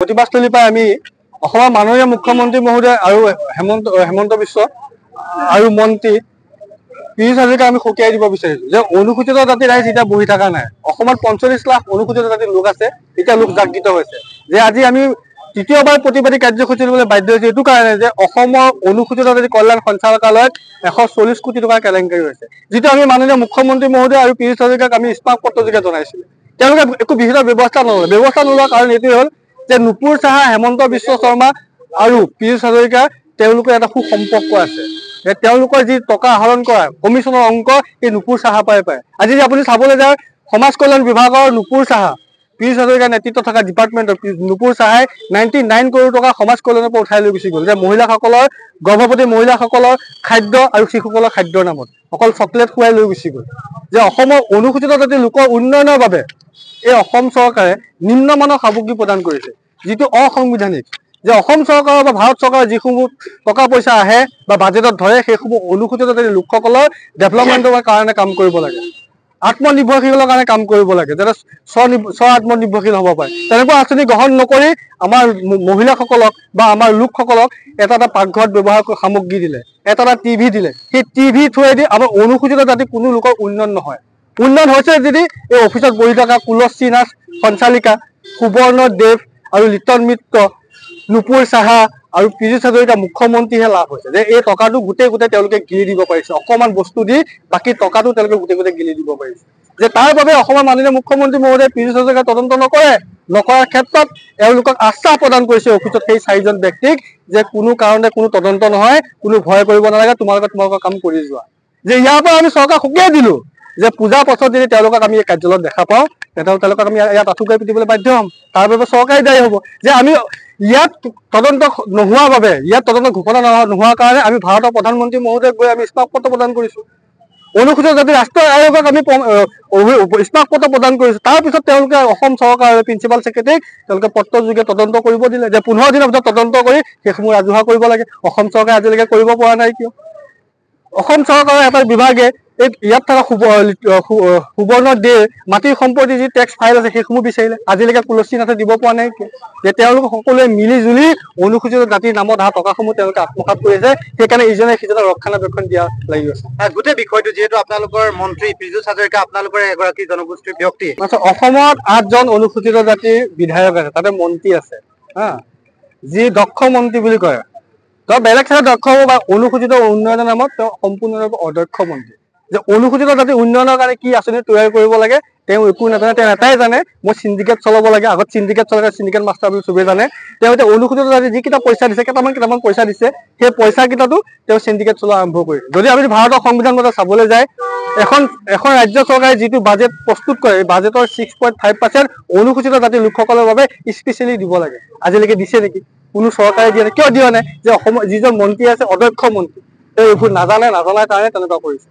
প্ৰতিবাদস্থলীৰ পৰা আমি অসমৰ মাননীয় মুখ্যমন্ত্ৰী মহোদয় আৰু হেমন্ত বিশ্ব আৰু মন্ত্ৰী পীযুষ হাজৰিকা আমি সকীয়াই দিব বিচাৰিছো যে অনুসূচিত জাতি ৰাইজ এতিয়া বহি থকা নাই। অসমত ৪৫ লাখ অনুসূচিত জাতিৰ লোক আছে, এতিয়া লোক জাগৃত হৈছে যে আজি আমি তৃতীয়বাৰ প্ৰতিবাদী কাৰ্যসূচী ল'বলৈ বাধ্য হৈছো এইটো কাৰণে যে অসমৰ অনুসূচিত জাতি কল্যাণ সঞ্চালকালয়ত ১৪০ কোটি টকাৰ কেলেংকাৰী হৈছে, যিটো আমি মাননীয় মুখ্যমন্ত্ৰী মহোদয় আৰু পীযুষ হাজৰিকাক আমি স্মাৰক পত্ৰযোগে জনাইছিলো। তেওঁলোকে একো বিহিত ব্যৱস্থা নোলোৱাৰ কাৰণ এইটোৱে হ'ল যে নুপুৰ চাহা, হেমন্ত বিশ্ব শৰ্মা আৰু পীযুষ হাজৰিকা তেওঁলোকৰ এটা সুসম্পৰ্ক আছে। তেওঁলোকৰ যি টকা আহৰণ কৰা কমিশ্যনৰ অংক এই নুপুৰ চাহা পাই পায়। আজি যদি আপুনি চাবলৈ যায় সমাজ কল্যাণ বিভাগৰ নুপুৰ চাহা, পীযুষ হাজৰিকাৰ নেতৃত্বত থকা ডিপাৰ্টমেণ্টৰ নুপুৰ চাহাই 99 কৰোৰ টকা সমাজ কল্যাণৰ পৰা উঠাই লৈ গুচি গ'ল যে মহিলাসকলৰ, গৰ্ভৱতী মহিলাসকলৰ খাদ্য আৰু শিশুসকলৰ খাদ্যৰ নামত অকল চকলেট খুৱাই লৈ গুচি গ'ল। যে অসমৰ অনুসূচিত জাতিৰ লোকৰ উন্নয়নৰ বাবে এই অসম চৰকাৰে নিম্নমানৰ সামগ্ৰী প্ৰদান কৰিছে, যিটো অসাংবিধানিক। যে অসম চৰকাৰৰ বা ভাৰত চৰকাৰৰ যিসমূহ টকা পইচা আহে বা বাজেটত ধৰে সেইসমূহ অনুসূচিত জাতিৰ লোকসকলৰ ডেভেলপমেণ্টৰ কাৰণে কাম কৰিব লাগে, আত্মনিৰ্ভৰশীলৰ কাৰণে কাম কৰিব লাগে, যাতে স্ব আত্মনিৰ্ভৰশীল হ'ব পাৰে। তেনেকুৱা আঁচনি গ্ৰহণ নকৰি আমাৰ মহিলাসকলক বা আমাৰ লোকসকলক এটা পাকঘৰত ব্যৱহাৰ কৰা সামগ্ৰী দিলে, এটা টিভি দিলে। সেই টিভি থোৱেদি আমাৰ অনুসূচিত জাতিৰ কোনো লোকৰ উন্নয়ন নহয়। উন্নয়ন হৈছে যদি এই অফিচত বহি থকা কুলশ্ৰী নাথ সঞ্চালিকা, সুবৰ্ণ দেৱ আৰু লিটন মিত্ৰ, নুপুৰ চাহা আৰু পীযুষ হাজৰিকা মুখ্যমন্ত্ৰীহে লাভ হৈছে যে এই টকাটো গোটেই তেওঁলোকে গিলি দিব পাৰিছে। অকণমান বস্তু দি বাকী টকাটো তেওঁলোকে গোটেই গিলি দিব পাৰিছে। যে তাৰ বাবে অসমৰ মাননীয় মুখ্যমন্ত্ৰী মহোদয়ে পীযুষ হাজৰিকা তদন্ত নকৰাৰ ক্ষেত্ৰত এওঁলোকক আশ্বাস প্ৰদান কৰিছে অফিচত সেই 4জন ব্যক্তিক যে কোনো কাৰণে কোনো তদন্ত নহয়, কোনো ভয় কৰিব নালাগে, তোমালোকৰ কাম কৰি যোৱা। যে ইয়াৰ পৰা আমি চৰকাৰ সকীয়াই দিলো যে পূজাৰ পাছত যদি তেওঁলোকক আমি এই কাৰ্যালয়ত দেখা পাওঁ তেতিয়াহ'লে তেওঁলোকক আমি ইয়াত আঁঠুকাই পিটিবলৈ বাধ্য হ'ম। তাৰ বাবে চৰকাৰে দায়ী হ'ব যে আমি ইয়াত তদন্ত নোহোৱাৰ বাবে, ইয়াত তদন্ত ঘোষণা নোহোৱাৰ কাৰণে আমি ভাৰতৰ প্ৰধানমন্ত্ৰী মহোদয়ক গৈ আমি স্মাৰক পত্ৰ প্ৰদান কৰিছো। অনুসূচিত জাতি ৰাষ্ট্ৰীয় আয়োগক আমি স্মাৰক পত্ৰ প্ৰদান কৰিছো। তাৰপিছত তেওঁলোকে অসম চৰকাৰ আৰু প্ৰিন্সিপাল ছেক্ৰেটাৰীক তেওঁলোকে পত্ৰযোগে তদন্ত কৰিব দিলে যে 15 দিনৰ ভিতৰত তদন্ত কৰি সেইসমূহ ৰাজহুৱা কৰিব লাগে। অসম চৰকাৰে আজিলৈকে কৰিব পৰা নাই কিয়? অসম চৰকাৰৰ এটা বিভাগে ইয়াত থকা সুবৰ্ণ দেৰ মাটিৰ সম্পত্তি যি টেক্স ফাইল আছে সেইসমূহ বিচাৰিলে, আজিলৈকে কুলশ্ৰী নাথে দিব পৰা নাই কিয়? যে তেওঁলোকে সকলোৱে মিলি জুলি অনুসূচিত জাতিৰ নামত অহা টকাসমূহ তেওঁলোকে আত্মসাৎ কৰিছে, সেইকাৰণে ইজনে সিজনক ৰক্ষণাবেক্ষণ দিয়া লাগি আছে। গোটেই বিষয়টো যিহেতু আপোনালোকৰ মন্ত্ৰী পীযুষ হাজৰিকা আপোনালোকৰ এগৰাকী জনগোষ্ঠীৰ ব্যক্তি, অসমত 8জন অনুসূচিত জাতিৰ বিধায়ক আছে, তাতে মন্ত্ৰী আছে হা, যি দক্ষ মন্ত্ৰী বুলি কয়। তেওঁ বেলেগ ঠাইত দক্ষ হ'ব বা অনুসূচিত উন্নয়নৰ নামত তেওঁ সম্পূৰ্ণৰূপে অদক্ষ মন্ত্ৰী। যে অনুসূচিত জাতি উন্নয়নৰ কাৰণে কি আঁচনি তৈয়াৰ কৰিব লাগে তেওঁ একো নাজানে। তেওঁ এটাই জানে মই চিণ্ডিকেট চলাব লাগে, আগত চিণ্ডিকেট চলাই চিণ্ডিকেট মাষ্টাৰ বুলি চবেই জানে। তেওঁ এতিয়া অনুসূচিত জাতি যিকেইটা পইচা দিছে, কেইটামান পইচা দিছে, সেই পইচাকেইটাতো তেওঁ চিণ্ডিকেট চলোৱা আৰম্ভ কৰিছে। যদি আমি ভাৰতৰ সংবিধান মতে চাবলৈ যায় এখন ৰাজ্য চৰকাৰে যিটো বাজেট প্ৰস্তুত কৰে, এই বাজেটৰ 6.5% অনুসূচিত জাতিৰ লোকসকলৰ বাবে স্পেচিয়েলি দিব লাগে। আজিলৈকে দিছে নেকি? কোনো চৰকাৰে দিয়া নাই। কিয় দিয়া নাই? যে অসমৰ যিজন মন্ত্ৰী আছে অদক্ষ মন্ত্ৰী, তেওঁ এইবোৰ নাজানাৰ কাৰণে তেনেকুৱা কৰিছে।